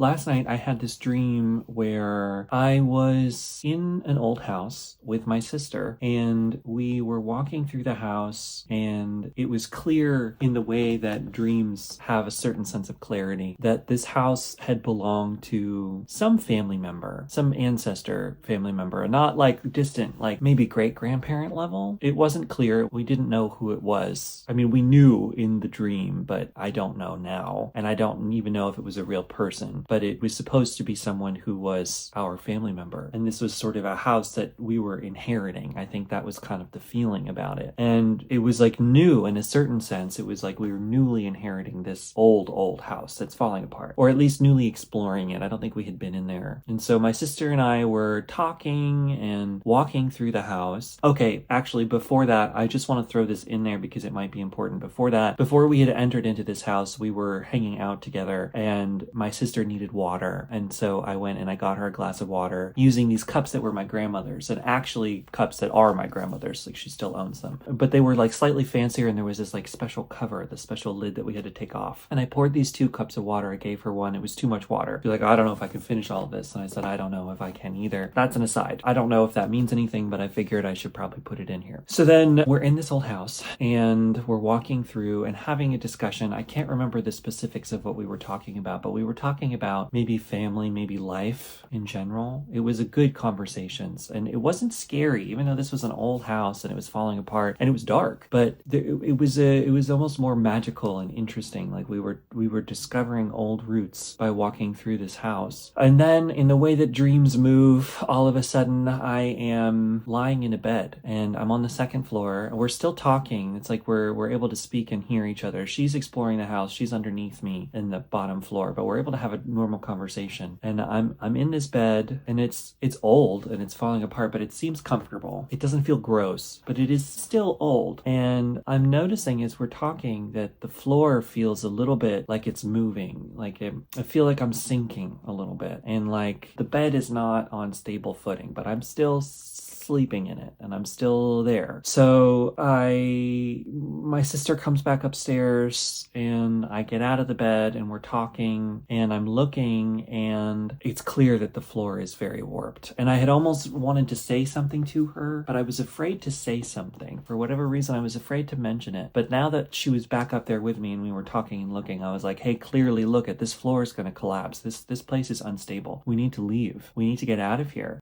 last night I had this dream where I was in an old house with my sister, and we were walking through the house, and it was clear in the way that dreams have a certain sense of clarity that this house had belonged to some family member, some ancestor family member, not like distant, like maybe great-grandparent level. It wasn't clear. We didn't know who it was. I mean, we knew in the dream, but I don't know now. And I don't even know if it was a real person, but it was supposed to be someone who was our family member. And this was sort of a house that we were inheriting. I think that was kind of the feeling about it. And it was like new in a certain sense. It was like we were newly inheriting this old house that's falling apart, or at least newly exploring it. I don't think we had been in there. And so my sister and I were talking and walking through the house. Okay, actually, before that, I just want to throw this in there because it might be important. Before that, before we had entered into this house, we were hanging out together and my sister needed water. And so I went and I got her a glass of water using these cups that were my grandmother's, and actually cups that are my grandmother's, like she still owns them. But they were like slightly fancier, and there was this like special cover, the special lid that we had to take off. And I poured these 2 cups of water. I gave her one. It was too much water. She's like, I don't know if I can finish all of this. And I said, I don't know if I can either. That's an aside. I don't know if that means anything, but I figured I should probably put it in here. So then we're in this old house and we're walking through and having a discussion. I can't remember the specifics of what we were talking about, but we were talking about maybe family, maybe life in general. It was a good conversations, and it wasn't scary, even though this was an old house and it was falling apart and it was dark, but it was almost more magical and interesting. Like we were discovering old roots by walking through this house. And then in the way that dreams move, all of a sudden I am lying in a bed and I'm on the 2nd floor. We're still talking. It's like we're able to speak and hear each other. She's exploring the house. She's underneath me in the bottom floor, but we're able to have a normal conversation. And I'm in this bed, and it's old and it's falling apart, but it seems comfortable. It doesn't feel gross, but it is still old. And I'm noticing as we're talking that the floor feels a little bit like it's moving. Like I feel like I'm sinking a little bit, and like the bed is not on stable footing, but I'm still sleeping in it and I'm still there. So my sister comes back upstairs and I get out of the bed and we're talking and I'm looking, and it's clear that the floor is very warped. And I had almost wanted to say something to her, but I was afraid to say something. For whatever reason, I was afraid to mention it. But now that she was back up there with me and we were talking and looking, I was like, hey, clearly look at this floor is going to collapse. This place is unstable. We need to leave. We need to get out of here.